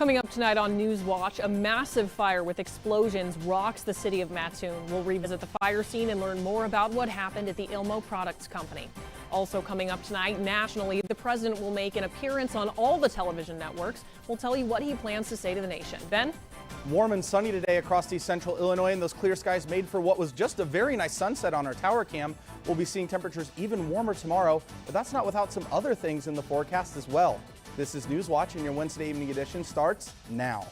Coming up tonight on News Watch, a massive fire with explosions rocks the city of Mattoon. We'll revisit the fire scene and learn more about what happened at the Ilmo Products Company. Also coming up tonight, nationally, the president will make an appearance on all the television networks. We'll tell you what he plans to say to the nation. Ben? Warm and sunny today across East Central Illinois, and those clear skies made for what was just a very nice sunset on our tower cam. We'll be seeing temperatures even warmer tomorrow, but that's not without some other things in the forecast as well. This is News Watch, and your Wednesday evening edition starts now.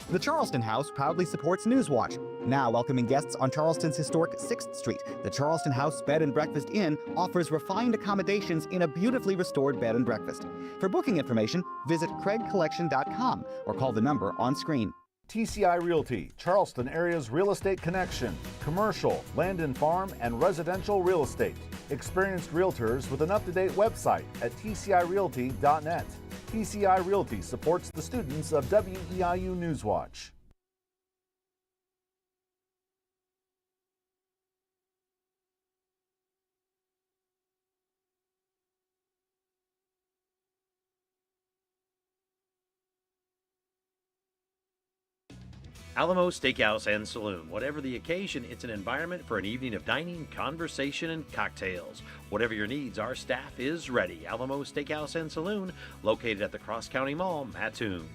The Charleston House proudly supports News Watch. Now welcoming guests on Charleston's historic 6th Street. The Charleston House Bed and Breakfast Inn offers refined accommodations in a beautifully restored bed and breakfast. For booking information, visit craigcollection.com or call the number on screen. TCI Realty, Charleston area's real estate connection, commercial, land and farm, and residential real estate. Experienced realtors with an up-to-date website at tcirealty.net. TCI Realty supports the students of WEIU Newswatch. Alamo Steakhouse and Saloon. Whatever the occasion, it's an environment for an evening of dining, conversation, and cocktails. Whatever your needs, our staff is ready. Alamo Steakhouse and Saloon, located at the Cross County Mall, Mattoon.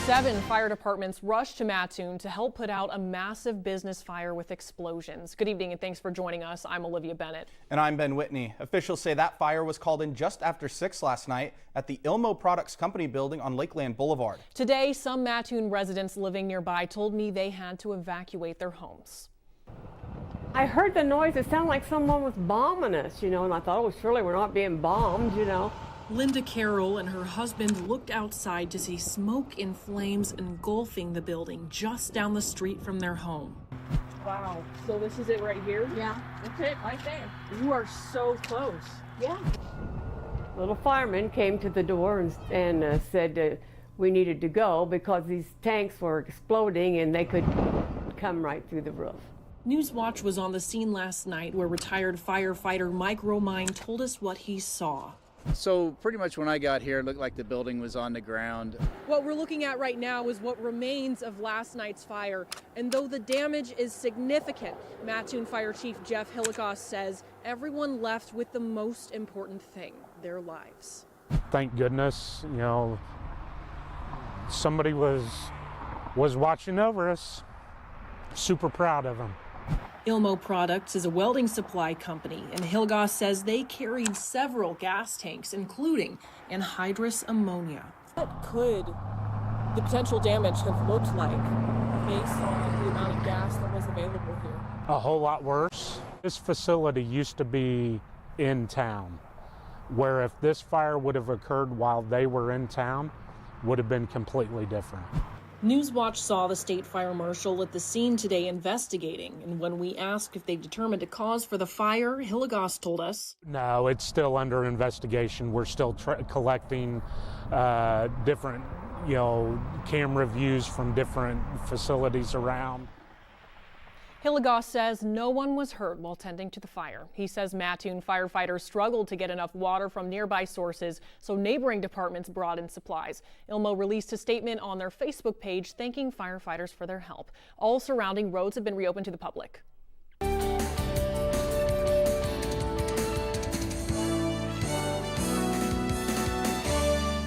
Seven fire departments rushed to Mattoon to help put out a massive business fire with explosions. Good evening and thanks for joining us. I'm Olivia Bennett. And I'm Ben Whitney. Officials say that fire was called in just after 6 last night at the Ilmo Products Company building on Lakeland Boulevard. Today, some Mattoon residents living nearby told me they had to evacuate their homes. I heard the noise. It sounded like someone was bombing us, and I thought, oh, surely we're not being bombed, Linda Carroll and her husband looked outside to see smoke and flames engulfing the building just down the street from their home. Wow, so this is it right here? Yeah, that's it right there. You are so close. Yeah. Little fireman came to the door and said we needed to go because these tanks were exploding and they could come right through the roof. Newswatch was on the scene last night where retired firefighter Mike Romine told us what he saw. So pretty much when I got here, it looked like the building was on the ground. What we're looking at right now is what remains of last night's fire. And though the damage is significant, Mattoon Fire Chief Jeff Hilligoss says everyone left with the most important thing, their lives. Thank goodness, somebody was watching over us. Super proud of them. Ilmo Products is a welding supply company, and Hilligoss says they carried several gas tanks, including anhydrous ammonia. What could the potential damage have looked like based on the amount of gas that was available here? A whole lot worse. This facility used to be in town, where if this fire would have occurred while they were in town, would have been completely different. Newswatch saw the state fire marshal at the scene today investigating, and when we asked if they've determined a cause for the fire, Hilligoss told us, no, it's still under investigation. We're still collecting different, camera views from different facilities around. Hilligoss says no one was hurt while tending to the fire. He says Mattoon firefighters struggled to get enough water from nearby sources, so neighboring departments brought in supplies. Ilmo released a statement on their Facebook page thanking firefighters for their help. All surrounding roads have been reopened to the public.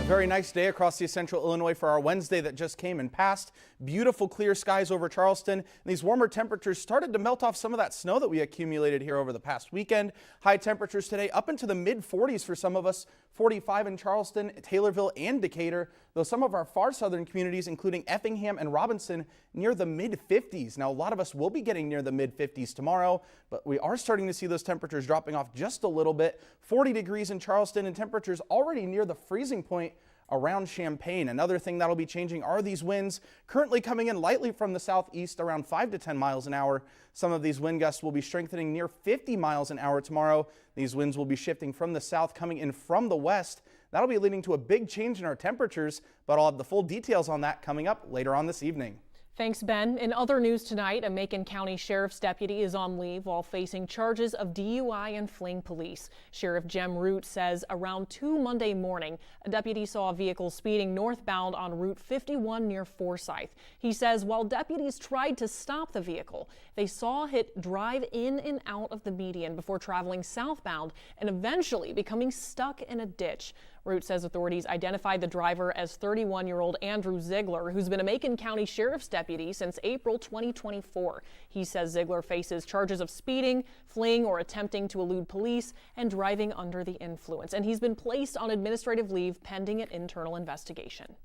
Very nice day across the central Illinois for our Wednesday that just came and passed. Beautiful clear skies over Charleston. And these warmer temperatures started to melt off some of that snow that we accumulated here over the past weekend. High temperatures today up into the mid 40s for some of us. 45 in Charleston, Taylorville, and Decatur, though some of our far southern communities, including Effingham and Robinson, near the mid 50s. Now, a lot of us will be getting near the mid 50s tomorrow, but we are starting to see those temperatures dropping off just a little bit. 40 degrees in Charleston and temperatures already near the freezing point around Champaign. Another thing that'll be changing are these winds currently coming in lightly from the southeast around 5 to 10 miles an hour. Some of these wind gusts will be strengthening near 50 miles an hour tomorrow. These winds will be shifting from the south, coming in from the west. That'll be leading to a big change in our temperatures, but I'll have the full details on that coming up later on this evening. Thanks, Ben. In other news tonight, a Macon County Sheriff's deputy is on leave while facing charges of DUI and fleeing police. Sheriff Jem Root says around 2 Monday morning, a deputy saw a vehicle speeding northbound on Route 51 near Forsyth. He says while deputies tried to stop the vehicle, they saw it drive in and out of the median before traveling southbound and eventually becoming stuck in a ditch. Root says authorities identified the driver as 31-year-old Andrew Ziegler, who's been a Macon County Sheriff's deputy since April 2024. He says Ziegler faces charges of speeding, fleeing or attempting to elude police, and driving under the influence. And he's been placed on administrative leave pending an internal investigation.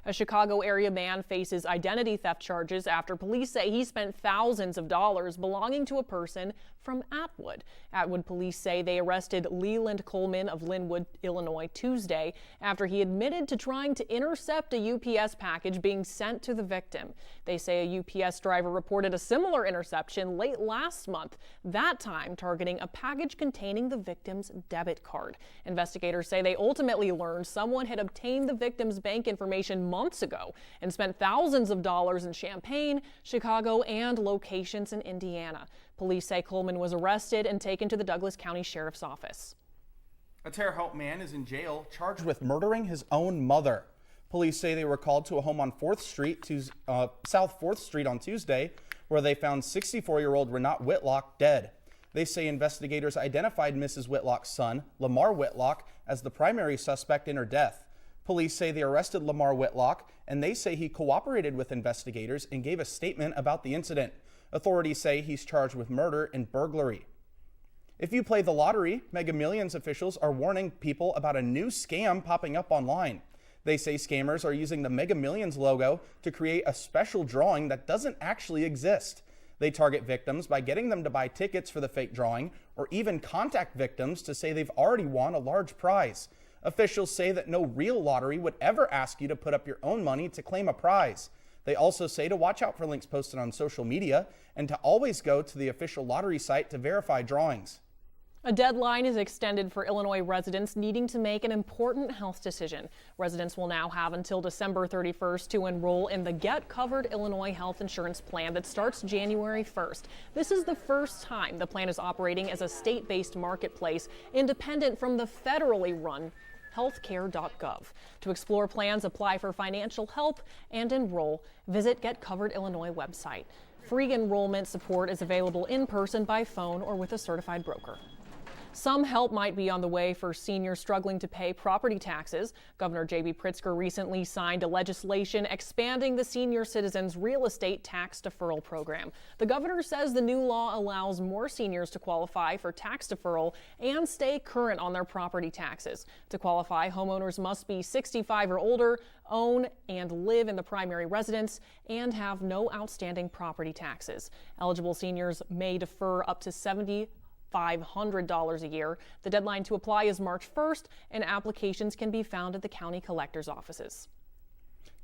A Chicago area man faces identity theft charges after police say he spent thousands of dollars belonging to a person from Atwood. Atwood police say they arrested Leland Coleman of Linwood, Illinois, Tuesday after he admitted to trying to intercept a UPS package being sent to the victim. They say a UPS driver reported a similar interception late last month, that time targeting a package containing the victim's debit card. Investigators say they ultimately learned someone had obtained the victim's bank information months ago and spent thousands of dollars in Champaign, Chicago, and locations in Indiana. Police say Coleman was arrested and taken to the Douglas County Sheriff's Office. A Terre Haute man is in jail charged with murdering his own mother. Police say they were called to a home on South 4th Street on Tuesday, where they found 64-year-old Renat Whitlock dead. They say investigators identified Mrs. Whitlock's son, Lamar Whitlock, as the primary suspect in her death. Police say they arrested Lamar Whitlock, and they say he cooperated with investigators and gave a statement about the incident. Authorities say he's charged with murder and burglary. If you play the lottery, Mega Millions officials are warning people about a new scam popping up online. They say scammers are using the Mega Millions logo to create a special drawing that doesn't actually exist. They target victims by getting them to buy tickets for the fake drawing or even contact victims to say they've already won a large prize. Officials say that no real lottery would ever ask you to put up your own money to claim a prize. They also say to watch out for links posted on social media and to always go to the official lottery site to verify drawings. A deadline is extended for Illinois residents needing to make an important health decision. Residents will now have until December 31st to enroll in the Get Covered Illinois Health Insurance Plan that starts January 1st. This is the first time the plan is operating as a state-based marketplace independent from the federally run healthcare.gov. To explore plans, apply for financial help, and enroll, visit Get Covered Illinois website. Free enrollment support is available in person, by phone, or with a certified broker. Some help might be on the way for seniors struggling to pay property taxes. Governor J.B. Pritzker recently signed a legislation expanding the senior citizens real estate tax deferral program. The governor says the new law allows more seniors to qualify for tax deferral and stay current on their property taxes. To qualify, homeowners must be 65 or older, own and live in the primary residence, and have no outstanding property taxes. Eligible seniors may defer up to $7,500 a year. The deadline to apply is March 1st, and applications can be found at the county collector's offices.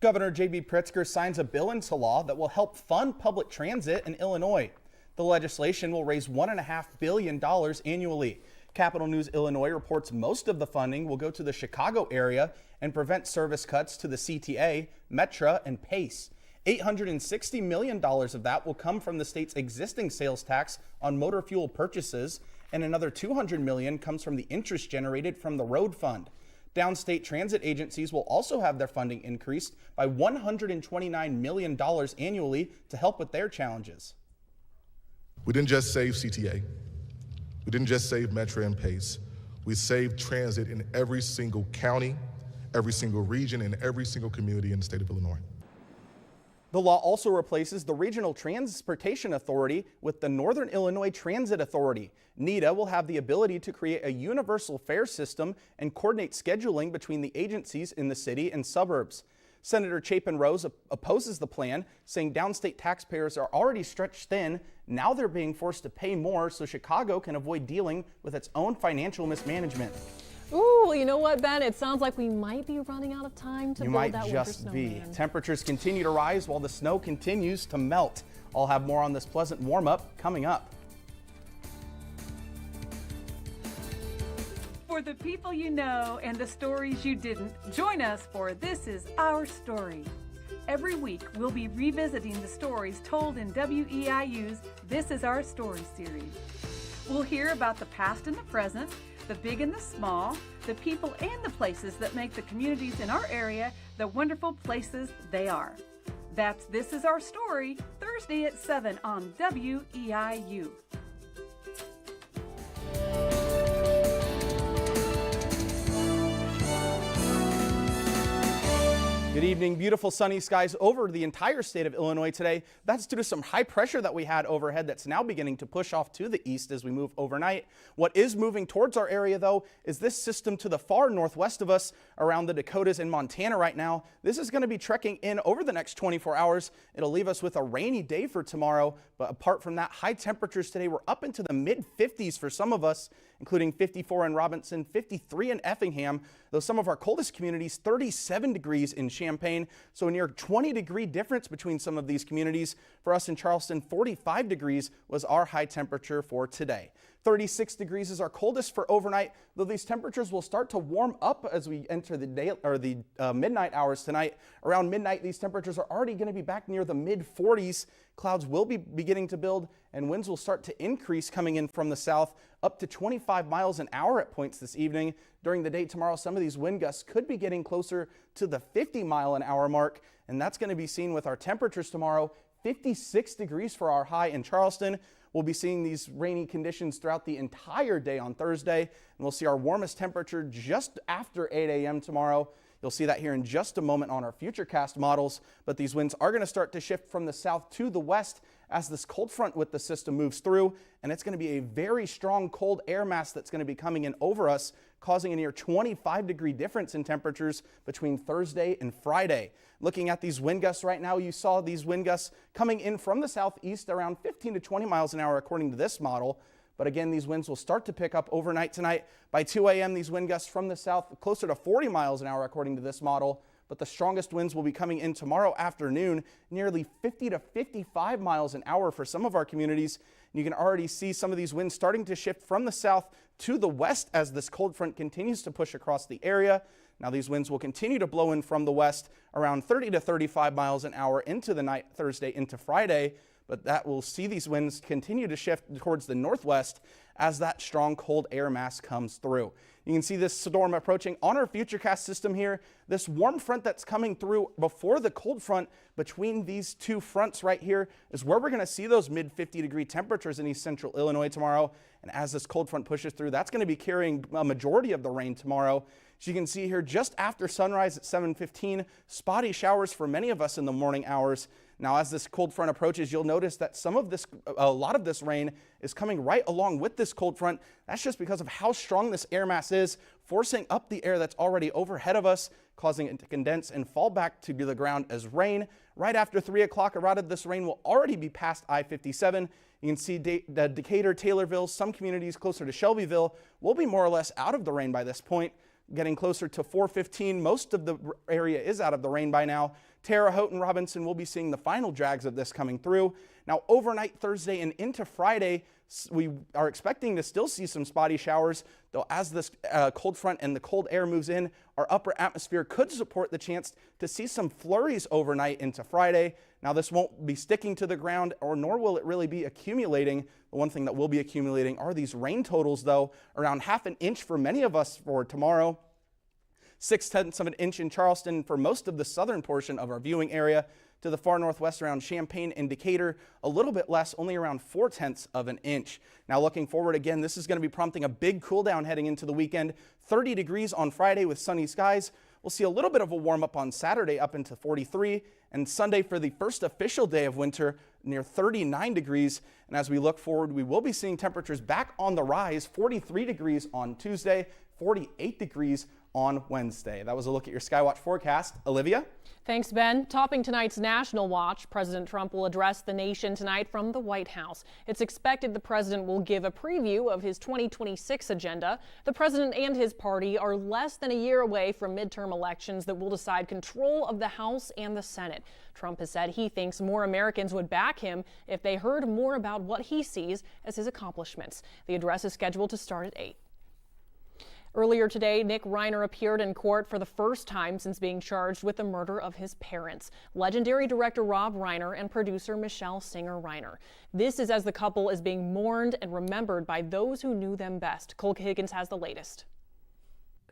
Governor J.B. Pritzker signs a bill into law that will help fund public transit in Illinois. The legislation will raise $1.5 billion annually. Capital News Illinois reports most of the funding will go to the Chicago area and prevent service cuts to the CTA, Metra, and PACE. $860 million of that will come from the state's existing sales tax on motor fuel purchases, and another $200 million comes from the interest generated from the road fund. Downstate transit agencies will also have their funding increased by $129 million annually to help with their challenges. We didn't just save CTA. We didn't just save Metra and PACE. We saved transit in every single county, every single region, and every single community in the state of Illinois. The law also replaces the Regional Transportation Authority with the Northern Illinois Transit Authority. NITA will have the ability to create a universal fare system and coordinate scheduling between the agencies in the city and suburbs. Senator Chapin Rose opposes the plan, saying downstate taxpayers are already stretched thin. Now they're being forced to pay more so Chicago can avoid dealing with its own financial mismanagement. Ooh, you know what, Ben? It sounds like we might be running out of time to build that winter snowman. Temperatures continue to rise while the snow continues to melt. I'll have more on this pleasant warm-up coming up. For the people you know and the stories you didn't, join us for This Is Our Story. Every week, we'll be revisiting the stories told in WEIU's This Is Our Story series. We'll hear about the past and the present, the big and the small, the people and the places that make the communities in our area the wonderful places they are. That's This Is Our Story, Thursday at 7 on WEIU. Good evening. Beautiful sunny skies over the entire state of Illinois today. That's due to some high pressure that we had overhead that's now beginning to push off to the east as we move overnight. What is moving towards our area, though, is this system to the far northwest of us around the Dakotas and Montana right now. This is going to be trekking in over the next 24 hours. It'll leave us with a rainy day for tomorrow. But apart from that, high temperatures today were up into the mid-50s for some of us, including 54 in Robinson, 53 in Effingham, though some of our coldest communities, 37 degrees in Champaign, so a near 20-degree difference between some of these communities. For us in Charleston, 45 degrees was our high temperature for today. 36 degrees is our coldest for overnight, though these temperatures will start to warm up as we enter the day or the midnight hours tonight. Around midnight, these temperatures are already going to be back near the mid-40s. Clouds will be beginning to build and winds will start to increase coming in from the south up to 25 miles an hour at points this evening. During the day tomorrow, some of these wind gusts could be getting closer to the 50-mile-an-hour mark, and that's going to be seen with our temperatures tomorrow. 56 degrees for our high in Charleston. We'll be seeing these rainy conditions throughout the entire day on Thursday, and we'll see our warmest temperature just after 8 a.m. tomorrow. You'll see that here in just a moment on our Futurecast models, but these winds are going to start to shift from the south to the west as this cold front with the system moves through, and it's going to be a very strong cold air mass that's going to be coming in over us, causing a near 25-degree difference in temperatures between Thursday and Friday. Looking at these wind gusts right now, you saw these wind gusts coming in from the southeast around 15 to 20 miles an hour according to this model. But again, these winds will start to pick up overnight tonight. By 2 a.m., these wind gusts from the south closer to 40 miles an hour according to this model. But the strongest winds will be coming in tomorrow afternoon, nearly 50 to 55 miles an hour for some of our communities. And you can already see some of these winds starting to shift from the south to the west as this cold front continues to push across the area. Now these winds will continue to blow in from the west around 30 to 35 miles an hour into the night, Thursday into Friday. But that will see these winds continue to shift towards the northwest as that strong cold air mass comes through. You can see this storm approaching on our Futurecast system here. This warm front that's coming through before the cold front between these two fronts right here is where we're going to see those mid-50-degree temperatures in east central Illinois tomorrow. And as this cold front pushes through, that's going to be carrying a majority of the rain tomorrow. As you can see here, just after sunrise at 7:15, spotty showers for many of us in the morning hours. Now, as this cold front approaches, you'll notice that a lot of this rain is coming right along with this cold front. That's just because of how strong this air mass is, forcing up the air that's already overhead of us, causing it to condense and fall back to the ground as rain. Right after 3 o'clock, a lot of this rain will already be past I-57. You can see Decatur, Taylorville, some communities closer to Shelbyville will be more or less out of the rain by this point. Getting closer to 4:15, most of the area is out of the rain by now. Terre Haute and Robinson will be seeing the final drags of this coming through. Now, overnight Thursday and into Friday, we are expecting to still see some spotty showers, though as this cold front and the cold air moves in, our upper atmosphere could support the chance to see some flurries overnight into Friday. Now, this won't be sticking to the ground, or nor will it really be accumulating. The one thing that will be accumulating are these rain totals, though, around ½ an inch for many of us for tomorrow. 0.6 of an inch in Charleston for most of the southern portion of our viewing area. To the far northwest around Champaign and Decatur, a little bit less, only around 0.4 of an inch. Now looking forward again, this is going to be prompting a big cool down heading into the weekend. 30 degrees on Friday with sunny skies. We'll see a little bit of a warm up on Saturday up into 43, and Sunday for the first official day of winter near 39 degrees. And as we look forward, we will be seeing temperatures back on the rise, 43 degrees on Tuesday, 48 degrees on Wednesday. That was a look at your Skywatch forecast. Olivia? Thanks, Ben. Topping tonight's National Watch, President Trump will address the nation tonight from the White House. It's expected the president will give a preview of his 2026 agenda. The president and his party are less than a year away from midterm elections that will decide control of the House and the Senate. Trump has said he thinks more Americans would back him if they heard more about what he sees as his accomplishments. The address is scheduled to start at 8. Earlier today, Nick Reiner appeared in court for the first time since being charged with the murder of his parents, legendary director Rob Reiner and producer Michelle Singer Reiner. This is as the couple is being mourned and remembered by those who knew them best. Cole Higgins has the latest.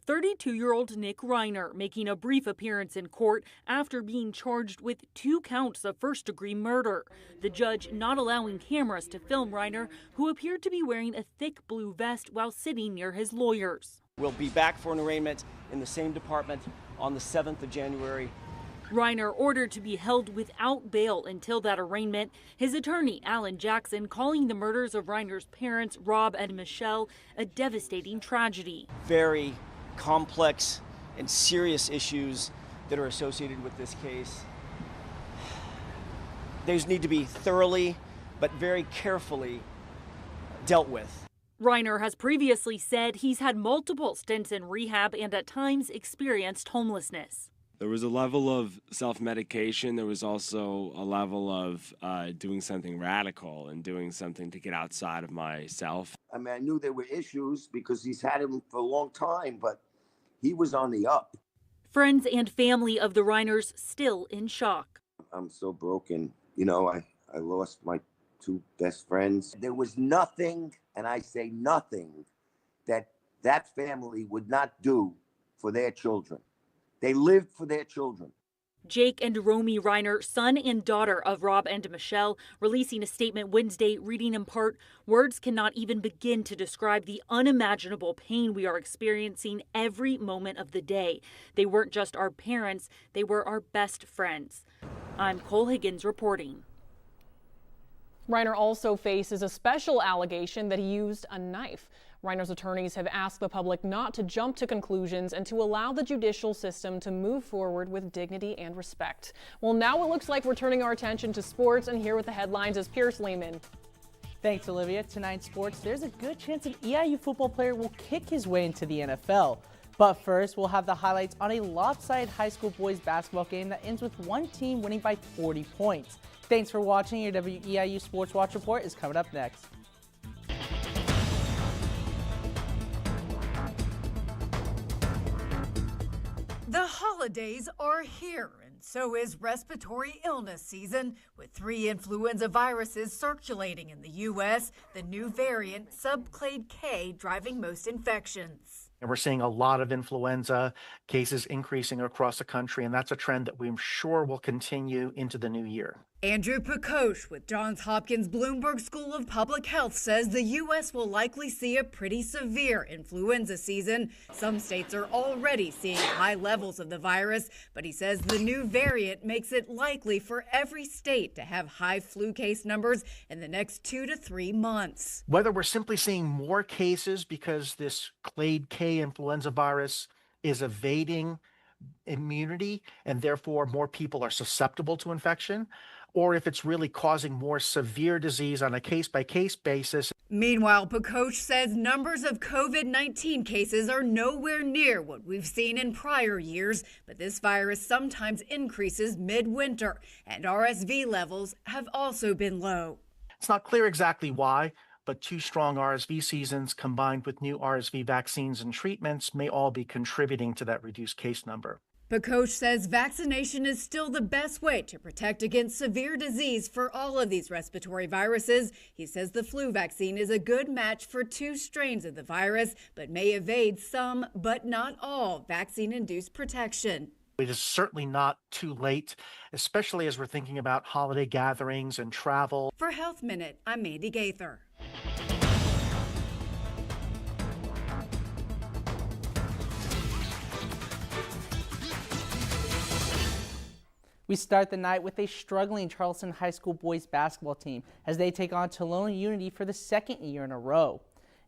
32-year-old Nick Reiner making a brief appearance in court after being charged with 2 counts of first-degree murder. The judge not allowing cameras to film Reiner, who appeared to be wearing a thick blue vest while sitting near his lawyers. We'll be back for an arraignment in the same department on the 7th of January. Reiner ordered to be held without bail until that arraignment. His attorney, Alan Jackson, calling the murders of Reiner's parents, Rob and Michelle, a devastating tragedy. Very complex and serious issues that are associated with this case. Those need to be thoroughly but very carefully dealt with. Reiner has previously said he's had multiple stints in rehab and at times experienced homelessness. There was a level of self-medication. There was also a level of doing something radical and doing something to get outside of myself. I mean, I knew there were issues because he's had them for a long time, but he was on the up. Friends and family of the Reiners still in shock. I'm so broken. You know, I lost my 2 best friends. There was nothing, and I say nothing, that family would not do for their children. They lived for their children. Jake and Romy Reiner, son and daughter of Rob and Michelle, releasing a statement Wednesday reading in part, "Words cannot even begin to describe the unimaginable pain we are experiencing every moment of the day. They weren't just our parents, they were our best friends." I'm Cole Higgins reporting. Reiner also faces a special allegation that he used a knife. Reiner's attorneys have asked the public not to jump to conclusions and to allow the judicial system to move forward with dignity and respect. Well, now it looks like we're turning our attention to sports, and here with the headlines is Pierce Lehman. Thanks, Olivia. Tonight's sports, there's a good chance an EIU football player will kick his way into the NFL. But first, we'll have the highlights on a lopsided high school boys basketball game that ends with one team winning by 40 points. Thanks for watching. Your WEIU Sports Watch Report is coming up next. The holidays are here, and so is respiratory illness season, with 3 influenza viruses circulating in the U.S., the new variant subclade K driving most infections. And we're seeing a lot of influenza cases increasing across the country, and that's a trend that we're sure will continue into the new year. Andrew Pakosh with Johns Hopkins Bloomberg School of Public Health says the U.S. will likely see a pretty severe influenza season. Some states are already seeing high levels of the virus, but he says the new variant makes it likely for every state to have high flu case numbers in the next 2 to 3 months. Whether we're simply seeing more cases because this clade K influenza virus is evading immunity and therefore more people are susceptible to infection, or if it's really causing more severe disease on a case-by-case basis. Meanwhile, Pakosh says numbers of COVID-19 cases are nowhere near what we've seen in prior years, but this virus sometimes increases midwinter, and RSV levels have also been low. It's not clear exactly why, but 2 strong RSV seasons combined with new RSV vaccines and treatments may all be contributing to that reduced case number. Pakosh says vaccination is still the best way to protect against severe disease for all of these respiratory viruses. He says the flu vaccine is a good match for 2 strains of the virus, but may evade some, but not all, vaccine-induced protection. It is certainly not too late, especially as we're thinking about holiday gatherings and travel. For Health Minute, I'm Mandy Gaither. We start the night with a struggling Charleston High School boys basketball team as they take on Tolona Unity for the 2nd year in a row.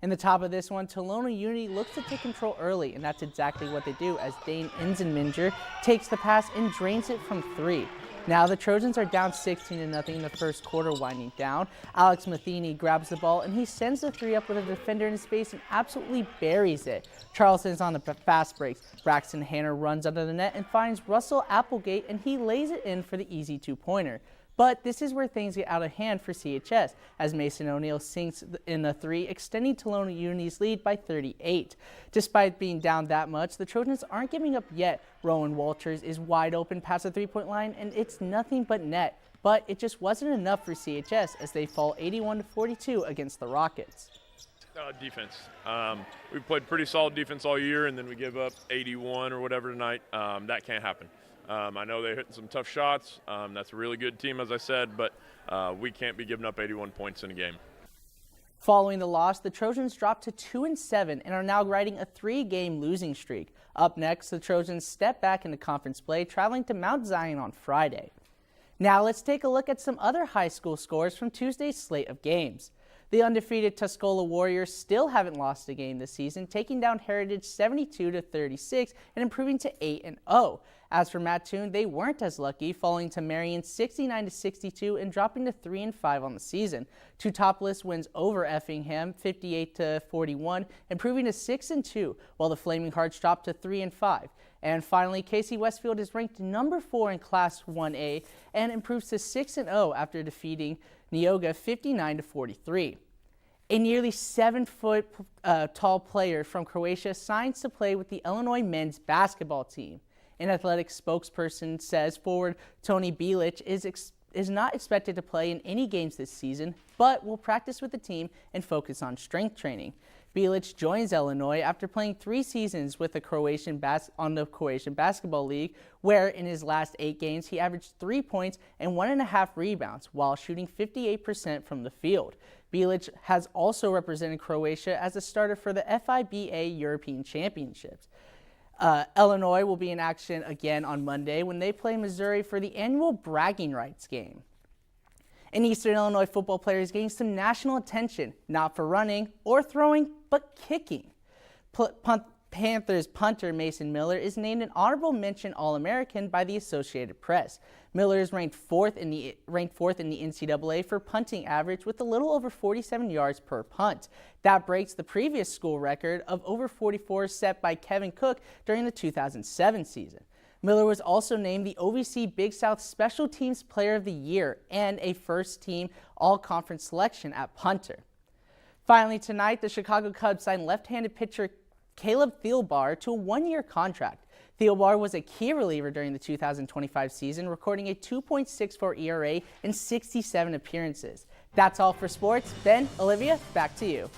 In the top of this one, Tolono Unity looks to take control early, and that's exactly what they do as Dane Inzenminger takes the pass and drains it from 3. Now the Trojans are down 16-0 in the first quarter, winding down. Alex Matheny grabs the ball and he sends the 3 up with a defender in space and absolutely buries it. Charleston's on the fast breaks. Braxton Hanner runs under the net and finds Russell Applegate, and he lays it in for the easy 2-pointer. But this is where things get out of hand for CHS, as Mason O'Neill sinks in a 3, extending Tolono Unity's lead by 38. Despite being down that much, the Trojans aren't giving up yet. Rowan Walters is wide open past the 3-point line, and it's nothing but net. But it just wasn't enough for CHS as they fall 81-42 against the Rockets. Defense. We played pretty solid defense all year, and then we give up 81 or whatever tonight. That can't happen. I know they're hitting some tough shots. That's a really good team, as I said, but we can't be giving up 81 points in a game. Following the loss, the Trojans dropped to 2-7 and are now riding a 3-game losing streak. Up next, the Trojans step back into conference play, traveling to Mount Zion on Friday. Now let's take a look at some other high school scores from Tuesday's slate of games. The undefeated Tuscola Warriors still haven't lost a game this season, taking down Heritage 72-36 and improving to 8-0. As for Mattoon, they weren't as lucky, falling to Marion 69-62 and dropping to 3-5 on the season. Teutopolis wins over Effingham 58-41, improving to 6-2, while the Flaming Hearts dropped to 3-5. And finally, Casey Westfield is ranked number 4 in Class 1A and improves to 6-0 after defeating Neoga 59-43. A nearly 7-foot tall player from Croatia signs to play with the Illinois men's basketball team. An athletic spokesperson says forward Tony Bilic is not expected to play in any games this season, but will practice with the team and focus on strength training. Bilic joins Illinois after playing 3 seasons with the Croatian Basketball League, where in his last 8 games he averaged 3 points and 1.5 rebounds while shooting 58% from the field. Bilic has also represented Croatia as a starter for the FIBA European Championships. Illinois will be in action again on Monday when they play Missouri for the annual bragging rights game. An Eastern Illinois football player is getting some national attention, not for running or throwing, but kicking. Panthers punter Mason Miller is named an honorable mention All-American by the Associated Press. Miller is ranked fourth in the NCAA for punting average with a little over 47 yards per punt. That breaks the previous school record of over 44 set by Kevin Cook during the 2007 season. Miller was also named the OVC Big South Special Teams Player of the Year and a first-team all-conference selection at punter. Finally tonight, the Chicago Cubs signed left-handed pitcher Caleb Thielbar to a 1-year contract. Thielbar was a key reliever during the 2025 season, recording a 2.64 ERA in 67 appearances. That's all for sports. Ben, Olivia, back to you.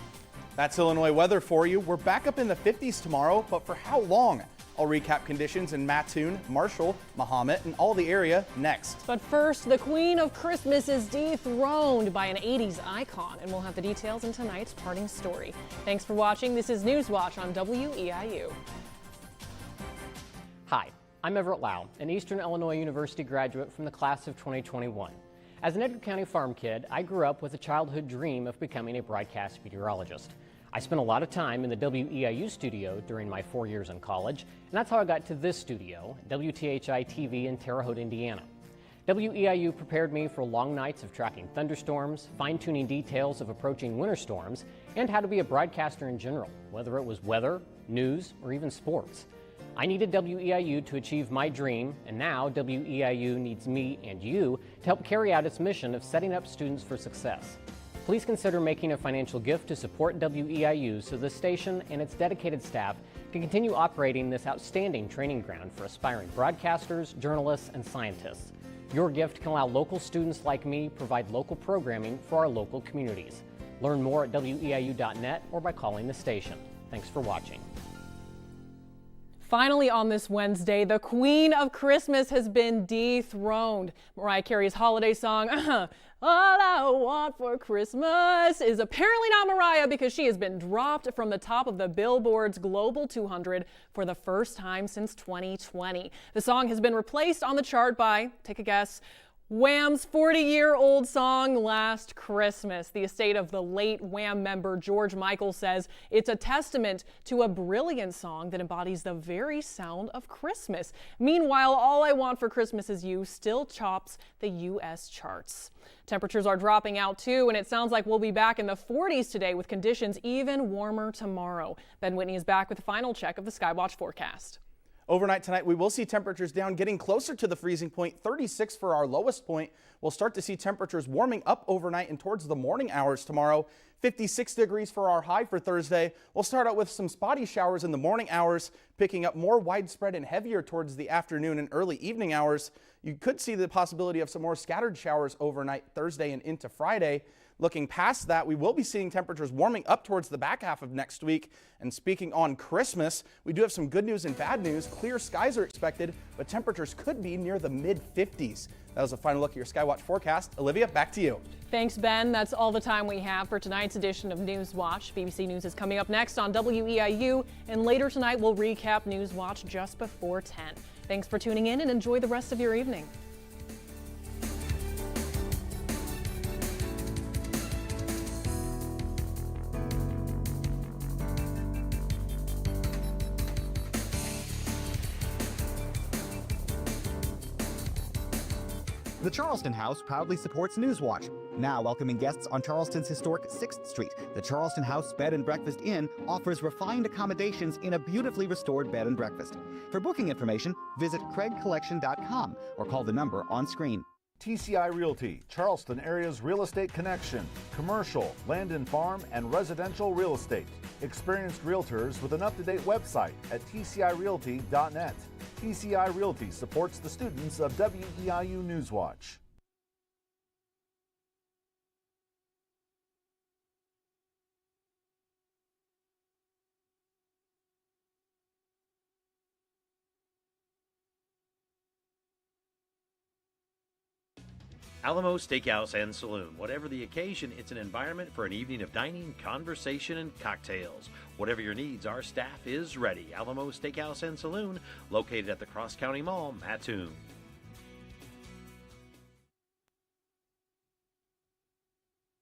That's Illinois weather for you. We're back up in the 50s tomorrow, but for how long? I'll recap conditions in Mattoon, Marshall, Mahomet, and all the area next. But first, the Queen of Christmas is dethroned by an 80s icon, and we'll have the details in tonight's parting story. Thanks for watching. This is Newswatch on WEIU. Hi, I'm Everett Lau, an Eastern Illinois University graduate from the class of 2021. As an Edgar County farm kid, I grew up with a childhood dream of becoming a broadcast meteorologist. I spent a lot of time in the WEIU studio during my 4 years in college, and that's how I got to this studio, WTHI TV in Terre Haute, Indiana. WEIU prepared me for long nights of tracking thunderstorms, fine-tuning details of approaching winter storms, and how to be a broadcaster in general, whether it was weather, news, or even sports. I needed WEIU to achieve my dream, and now WEIU needs me and you to help carry out its mission of setting up students for success. Please consider making a financial gift to support WEIU so the station and its dedicated staff can continue operating this outstanding training ground for aspiring broadcasters, journalists, and scientists. Your gift can allow local students like me provide local programming for our local communities. Learn more at weiu.net or by calling the station. Thanks for watching. Finally on this Wednesday, the Queen of Christmas has been dethroned. Mariah Carey's holiday song, All I Want for Christmas, is apparently not Mariah because she has been dropped from the top of the Billboard's Global 200 for the first time since 2020. The song has been replaced on the chart by, take a guess, Wham's 40-year-old song, Last Christmas. The estate of the late Wham member George Michael says it's a testament to a brilliant song that embodies the very sound of Christmas. Meanwhile, All I Want for Christmas Is You still tops the U.S. charts. Temperatures are dropping out too, and it sounds like we'll be back in the 40s today with conditions even warmer tomorrow. Ben Whitney is back with a final check of the Skywatch forecast. Overnight tonight, we will see temperatures down, getting closer to the freezing point, 36 for our lowest point. We'll start to see temperatures warming up overnight and towards the morning hours tomorrow. 56 degrees for our high for Thursday. We'll start out with some spotty showers in the morning hours, picking up more widespread and heavier towards the afternoon and early evening hours. You could see the possibility of some more scattered showers overnight Thursday and into Friday. Looking past that, we will be seeing temperatures warming up towards the back half of next week. And speaking on Christmas, we do have some good news and bad news. Clear skies are expected, but temperatures could be near the mid-50s. That was a final look at your Skywatch forecast. Olivia, back to you. Thanks, Ben. That's all the time we have for tonight's edition of Newswatch. BBC News is coming up next on WEIU, and later tonight we'll recap Newswatch just before 10. Thanks for tuning in and enjoy the rest of your evening. The Charleston House proudly supports Newswatch. Now welcoming guests on Charleston's historic 6th Street, the Charleston House Bed and Breakfast Inn offers refined accommodations in a beautifully restored bed and breakfast. For booking information, visit craigcollection.com or call the number on screen. TCI Realty, Charleston area's real estate connection, commercial, land and farm, and residential real estate. Experienced realtors with an up-to-date website at tcirealty.net. TCI Realty supports the students of WEIU Newswatch. Alamo Steakhouse and Saloon. Whatever the occasion, it's an environment for an evening of dining, conversation, and cocktails. Whatever your needs, our staff is ready. Alamo Steakhouse and Saloon, located at the Cross County Mall, Mattoon.